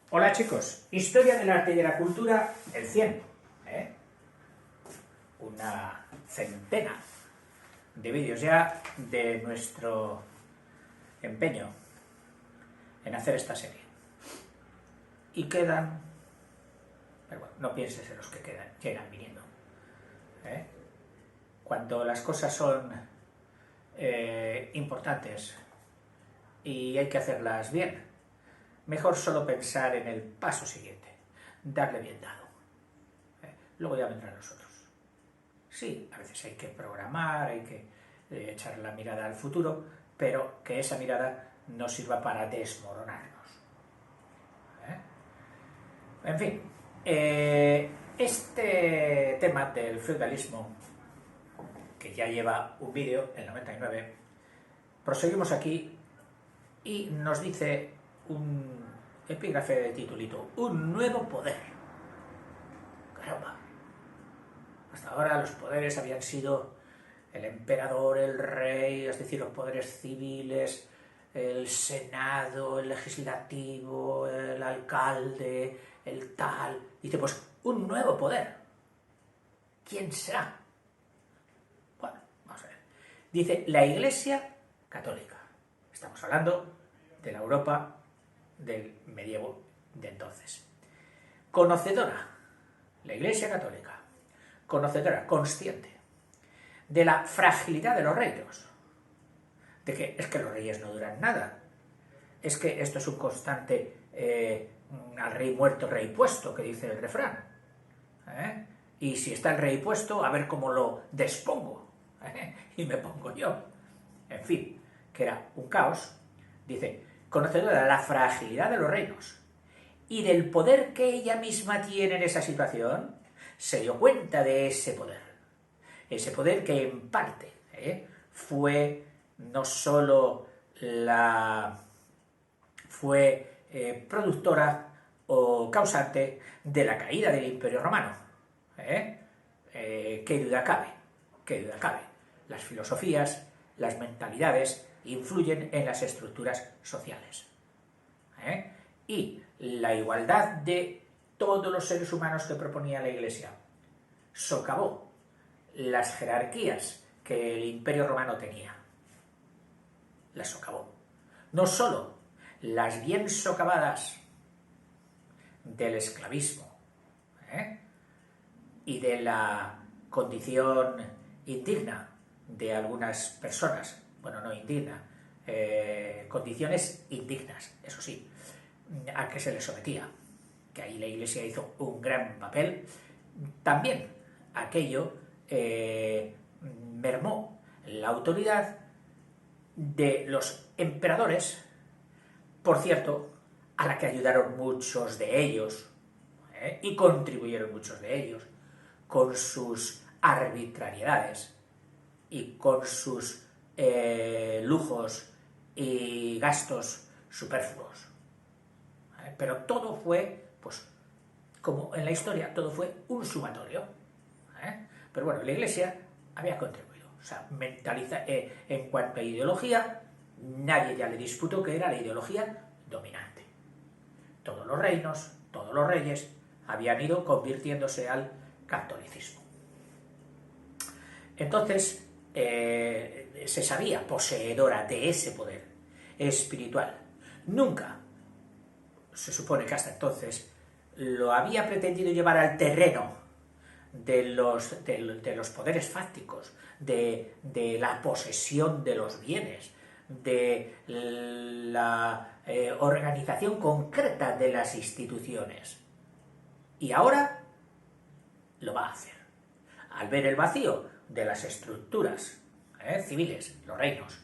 Hola chicos, Historia del arte y de la cultura, el 100, una centena de vídeos ya de nuestro empeño en hacer esta serie. Y quedan, pero bueno, no pienses en los que quedan, ya irán viniendo. Cuando las cosas son importantes y hay que hacerlas bien, mejor solo pensar en el paso siguiente, darle bien dado. Luego ya vendrán los otros. Sí, a veces hay que programar, hay que echar la mirada al futuro, pero que esa mirada no sirva para desmoronarnos. En fin, este tema del feudalismo, que ya lleva un vídeo, el 99, proseguimos aquí y nos dice un epígrafe de titulito: un nuevo poder. Caramba. Hasta ahora los poderes habían sido el emperador, el rey, es decir, los poderes civiles, el senado, el legislativo, el alcalde, el tal. Dice, pues un nuevo poder. ¿Quién será? Bueno, vamos a ver. Dice, la Iglesia Católica. Estamos hablando de la Europa del medievo de entonces. Conocedora, la Iglesia Católica, conocedora, consciente de la fragilidad de los reinos, de que es que los reyes no duran nada, es que esto es un constante al rey muerto, rey puesto, que dice el refrán, y si está el rey puesto, a ver cómo lo despongo, y me pongo yo, en fin, que era un caos. Dice, conocedora de la fragilidad de los reinos y del poder que ella misma tiene en esa situación, se dio cuenta de ese poder que en parte fue no solo productora o causante de la caída del Imperio Romano. ¿Qué duda cabe? Las filosofías, las mentalidades influyen en las estructuras sociales. Y la igualdad de todos los seres humanos que proponía la Iglesia socavó las jerarquías que el Imperio Romano tenía. Las socavó. No solo las bien socavadas del esclavismo y de la condición indigna de algunas personas, bueno, no indigna, condiciones indignas, eso sí, a que se les sometía, que ahí la Iglesia hizo un gran papel. También aquello mermó la autoridad de los emperadores, por cierto, a la que ayudaron muchos de ellos, y contribuyeron muchos de ellos, con sus arbitrariedades y con sus lujos y gastos superfluos. Pero todo fue, pues, como en la historia, todo fue un sumatorio. Pero bueno, la Iglesia había contribuido. O sea, en cuanto a ideología, nadie ya le disputó que era la ideología dominante. Todos los reinos, todos los reyes habían ido convirtiéndose al catolicismo. Entonces, se sabía poseedora de ese poder espiritual. Nunca, se supone que hasta entonces, lo había pretendido llevar al terreno de los poderes fácticos, de la posesión de los bienes, de la organización concreta de las instituciones. Y ahora lo va a hacer. Al ver el vacío de las estructuras civiles, los reinos,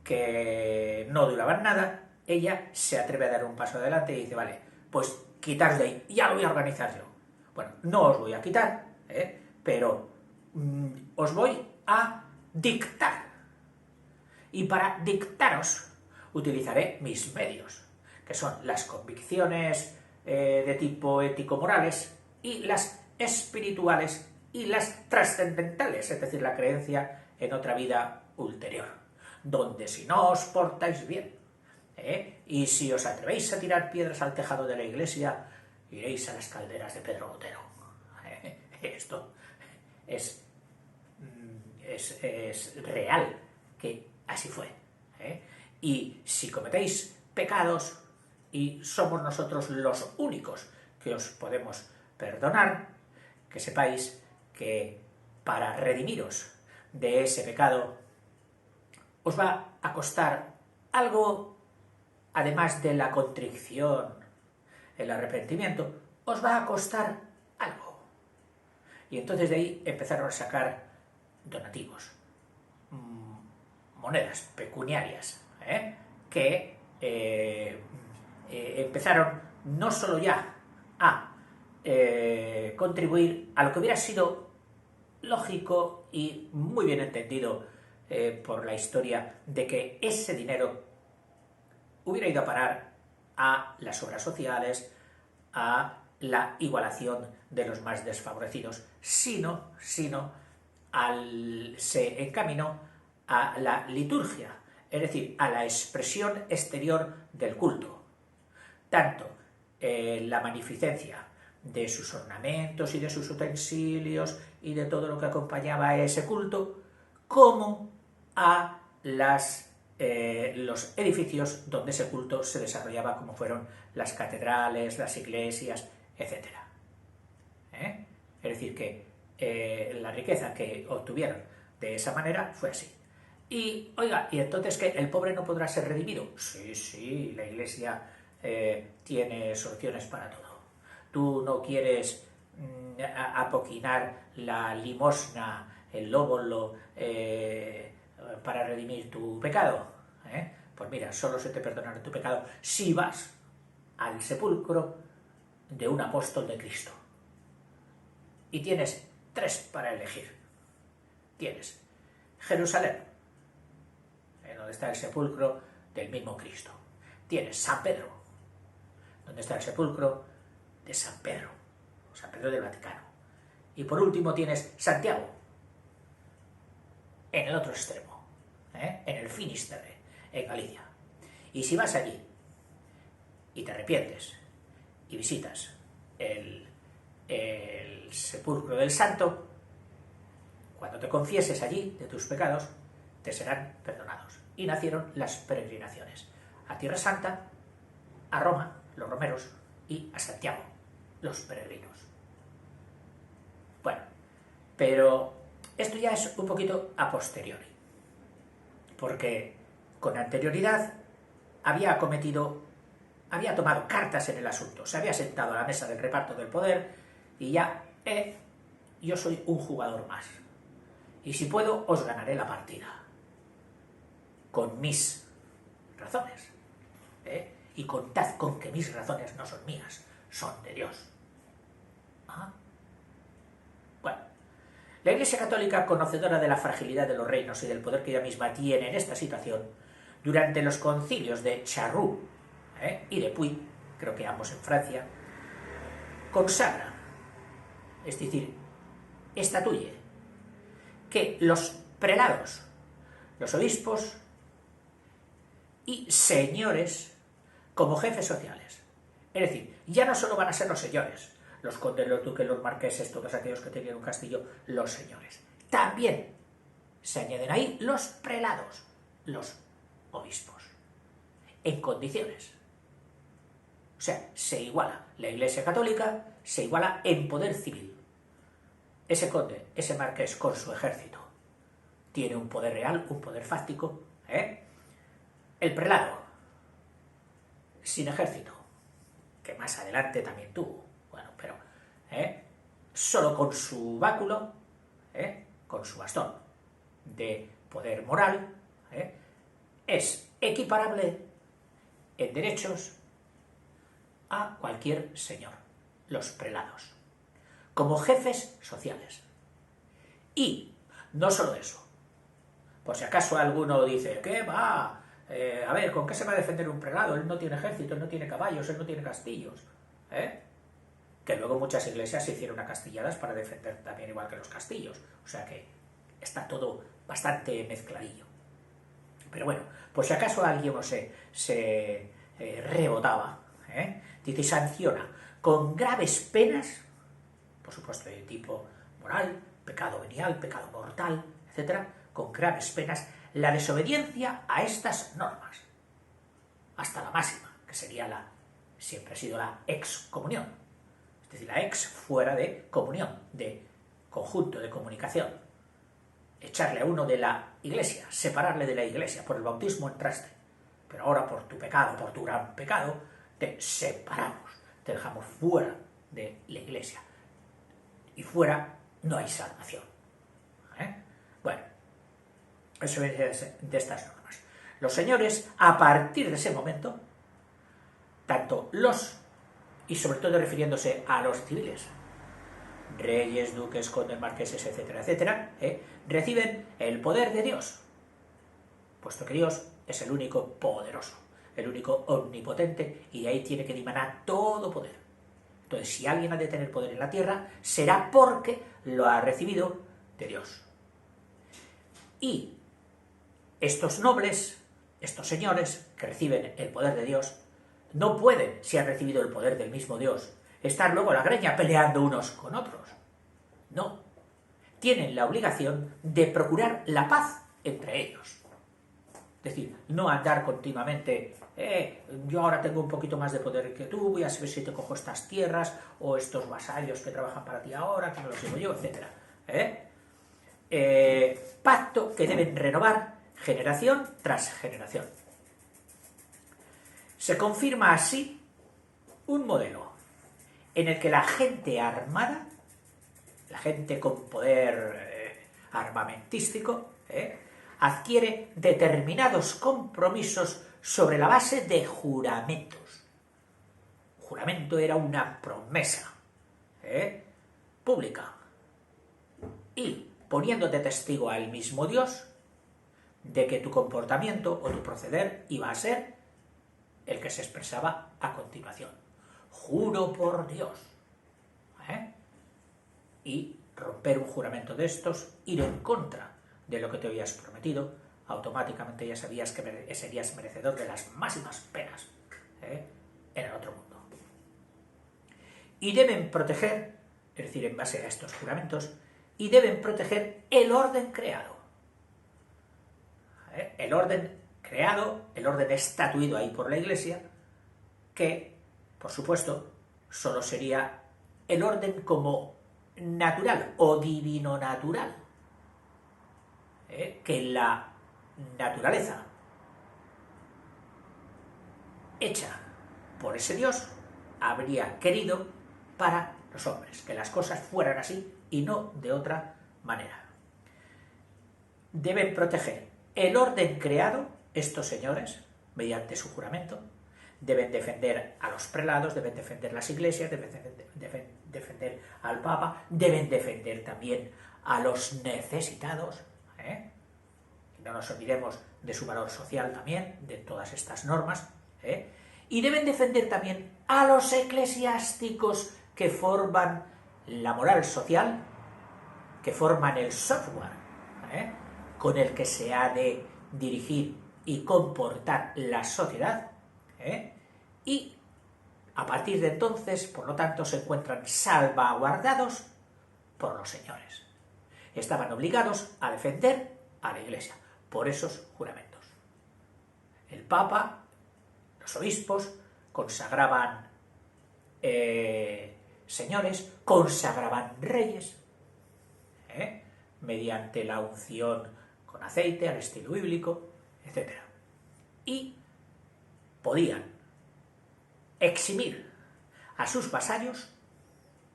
que no duraban nada, ella se atreve a dar un paso adelante y dice, vale, pues quitaros de ahí, ya lo voy a organizar yo. Bueno, no os voy a quitar, pero os voy a dictar. Y para dictaros utilizaré mis medios, que son las convicciones de tipo ético-morales y las espirituales y las trascendentales, es decir, la creencia en otra vida ulterior, donde si no os portáis bien, Y si os atrevéis a tirar piedras al tejado de la iglesia, iréis a las calderas de Pedro Botero. Esto es real, que así fue. Y si cometéis pecados y somos nosotros los únicos que os podemos perdonar, que sepáis que para redimiros de ese pecado os va a costar algo, además de la contrición, el arrepentimiento, os va a costar algo. Y entonces de ahí empezaron a sacar donativos, monedas pecuniarias, que empezaron no solo ya a contribuir a lo que hubiera sido lógico y muy bien entendido por la historia, de que ese dinero hubiera ido a parar a las obras sociales, a la igualación de los más desfavorecidos, sino se encaminó a la liturgia, es decir, a la expresión exterior del culto. Tanto la magnificencia de sus ornamentos y de sus utensilios y de todo lo que acompañaba a ese culto, como a los edificios donde ese culto se desarrollaba, como fueron las catedrales, las iglesias, etc. Es decir, que la riqueza que obtuvieron de esa manera fue así. Y, oiga, ¿y entonces qué? ¿El pobre no podrá ser redimido? Sí, la iglesia tiene soluciones para todo. Tú no quieres apoquinar la limosna, el lóbolo, para redimir tu pecado. Pues mira, solo se te perdonará tu pecado si vas al sepulcro de un apóstol de Cristo. Y tienes 3 para elegir. Tienes Jerusalén, donde está el sepulcro del mismo Cristo. Tienes San Pedro, donde está el sepulcro de San Pedro del Vaticano. Y por último tienes Santiago, en el otro extremo, en el Finisterre, en Galicia. Y si vas allí y te arrepientes y visitas el sepulcro del santo, cuando te confieses allí de tus pecados, te serán perdonados. Y nacieron las peregrinaciones a Tierra Santa, a Roma, los romeros, y a Santiago, los peregrinos. Bueno, pero esto ya es un poquito a posteriori, porque con anterioridad había tomado cartas en el asunto, se había sentado a la mesa del reparto del poder y ya, yo soy un jugador más. Y si puedo, os ganaré la partida. Con mis razones. Y contad con que mis razones no son mías, son de Dios. Bueno, la Iglesia Católica, conocedora de la fragilidad de los reinos y del poder que ella misma tiene en esta situación, durante los concilios de Charroux y de Puy, creo que ambos en Francia, consagra, es decir, estatuye que los prelados, los obispos y señores como jefes sociales, es decir, ya no solo van a ser los señores, los condes, los duques, los marqueses, todos aquellos que tenían un castillo, los señores. También se añaden ahí los prelados, los obispos, en condiciones. O sea, se iguala la Iglesia Católica, se iguala en poder civil. Ese conde, ese marqués con su ejército, tiene un poder real, un poder fáctico. El prelado, sin ejército, que más adelante también tuvo, bueno, pero solo con su báculo, con su bastón de poder moral, es equiparable en derechos a cualquier señor, los prelados, como jefes sociales. Y no solo eso, por si acaso alguno dice, ¿qué va? A ver, ¿con qué se va a defender un prelado? Él no tiene ejército, él no tiene caballos, él no tiene castillos. Que luego muchas iglesias se hicieron acastilladas para defender también igual que los castillos. O sea que está todo bastante mezcladillo. Pero bueno, por si acaso alguien no se rebotaba, dice, sanciona con graves penas, por supuesto de tipo moral, pecado venial, pecado mortal, etcétera, con graves penas, la desobediencia a estas normas, hasta la máxima, que sería siempre ha sido la excomunión, es decir, la ex fuera de comunión, de conjunto, de comunicación, echarle a uno de la iglesia, separarle de la iglesia, por el bautismo entraste, pero ahora por tu pecado, por tu gran pecado, te separamos, te dejamos fuera de la iglesia, y fuera no hay salvación. Bueno, eso es de estas normas. Los señores, a partir de ese momento, tanto y sobre todo refiriéndose a los civiles, reyes, duques, condes, marqueses, etcétera, etcétera, reciben el poder de Dios, puesto que Dios es el único poderoso, el único omnipotente, y de ahí tiene que dimanar todo poder. Entonces, si alguien ha de tener poder en la tierra, será porque lo ha recibido de Dios. Y estos nobles, estos señores que reciben el poder de Dios, no pueden, si han recibido el poder del mismo Dios, estar luego a la greña peleando unos con otros. No. Tienen la obligación de procurar la paz entre ellos. Es decir, no andar continuamente, yo ahora tengo un poquito más de poder que tú, voy a ver si te cojo estas tierras, o estos vasallos que trabajan para ti ahora, que no los llevo yo, etc. Pacto que deben renovar generación tras generación. Se confirma así un modelo en el que la gente armada, la gente con poder armamentístico, adquiere determinados compromisos sobre la base de juramentos. Juramento era una promesa pública. Y poniéndote testigo al mismo Dios de que tu comportamiento o tu proceder iba a ser el que se expresaba a continuación. Juro por Dios. Y romper un juramento de estos, ir en contra de lo que te habías prometido, automáticamente ya sabías que serías merecedor de las máximas penas en el otro mundo. Y deben proteger, es decir, en base a estos juramentos, y deben proteger el orden creado. El orden creado, el orden estatuido ahí por la Iglesia, que, por supuesto, solo sería el orden como natural o divino natural, que la naturaleza hecha por ese Dios habría querido para los hombres, que las cosas fueran así y no de otra manera. Deben proteger el orden creado estos señores mediante su juramento, deben defender a los prelados, deben defender las iglesias, deben defender al Papa, deben defender también a los necesitados, no nos olvidemos de su valor social también, de todas estas normas, y deben defender también a los eclesiásticos que forman la moral social, que forman el software con el que se ha de dirigir y comportar la sociedad, y a partir de entonces, por lo tanto, se encuentran salvaguardados por los señores. Estaban obligados a defender a la Iglesia por esos juramentos. El Papa, los obispos, consagraban señores, consagraban reyes, mediante la unción con aceite, al estilo bíblico, etc. Y podían eximir a sus vasallos,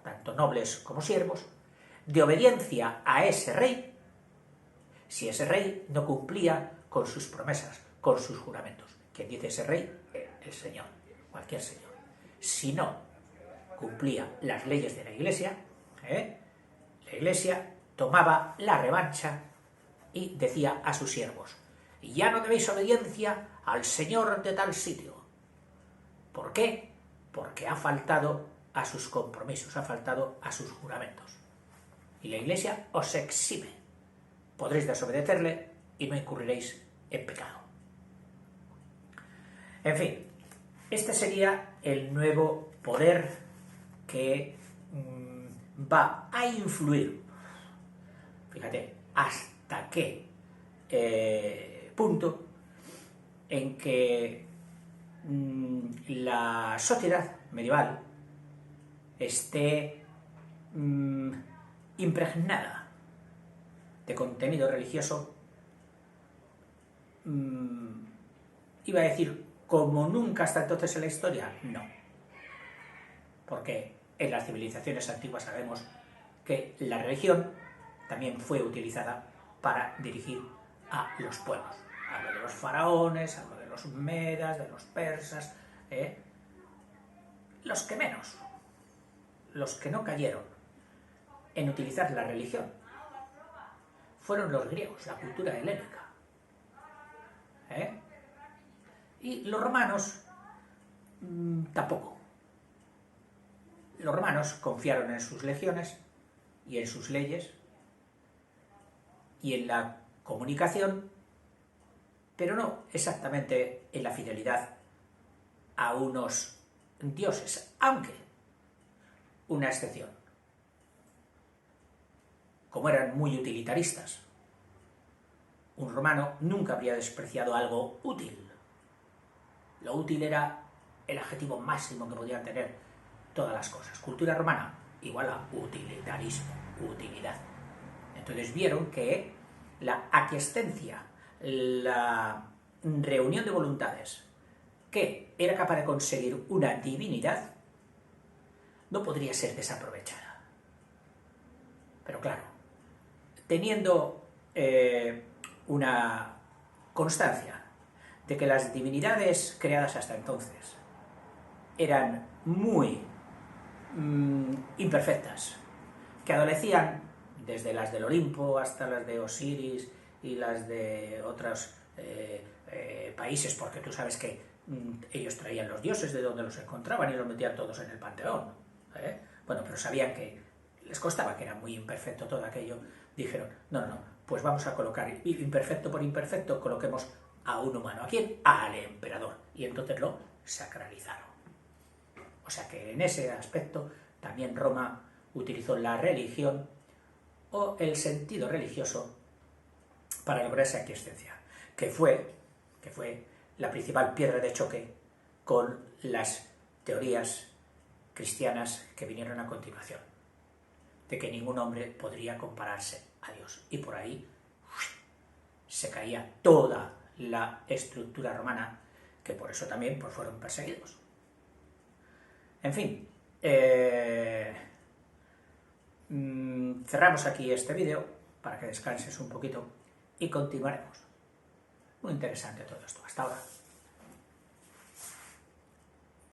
tanto nobles como siervos, de obediencia a ese rey, si ese rey no cumplía con sus promesas, con sus juramentos. ¿Quién dice ese rey? El Señor, cualquier señor. Si no cumplía las leyes de la Iglesia, la Iglesia tomaba la revancha y decía a sus siervos: ya no debéis obediencia al señor de tal sitio. ¿Por qué? Porque ha faltado a sus compromisos, ha faltado a sus juramentos. Y la Iglesia os exime. Podréis desobedecerle y no incurriréis en pecado. En fin, este sería el nuevo poder que va a influir, fíjate, hasta qué punto en que la sociedad medieval esté impregnada de contenido religioso, iba a decir, como nunca hasta entonces en la historia, no. Porque en las civilizaciones antiguas sabemos que la religión también fue utilizada para dirigir a los pueblos. Hablo de los faraones, hablo de los medas, de los persas, los que menos, los que no cayeron en utilizar la religión, fueron los griegos, la cultura helénica. Y los romanos tampoco. Los romanos confiaron en sus legiones y en sus leyes y en la comunicación, pero no exactamente en la fidelidad a unos dioses, aunque una excepción. Como eran muy utilitaristas, un romano nunca habría despreciado algo útil. Lo útil era el adjetivo máximo que podían tener todas las cosas. Cultura romana igual a utilitarismo, utilidad. Entonces vieron que la aquiescencia, la reunión de voluntades que era capaz de conseguir una divinidad, no podría ser desaprovechada. Pero claro, teniendo una constancia de que las divinidades creadas hasta entonces eran muy imperfectas, que adolecían desde las del Olimpo hasta las de Osiris y las de otros países, porque tú sabes que ellos traían los dioses de donde los encontraban y los metían todos en el panteón. Bueno, pero sabían que les costaba, que era muy imperfecto todo aquello. Dijeron, no, pues vamos a colocar imperfecto por imperfecto, coloquemos a un humano. ¿A quién? Al emperador. Y entonces lo sacralizaron. O sea que en ese aspecto también Roma utilizó la religión o el sentido religioso para lograr esa aquiescencia, que fue la principal piedra de choque con las teorías cristianas que vinieron a continuación, de que ningún hombre podría compararse a Dios. Y por ahí se caía toda la estructura romana, que por eso también pues, fueron perseguidos. En fin, cerramos aquí este vídeo para que descanses un poquito y continuaremos. Muy interesante todo esto. Hasta ahora.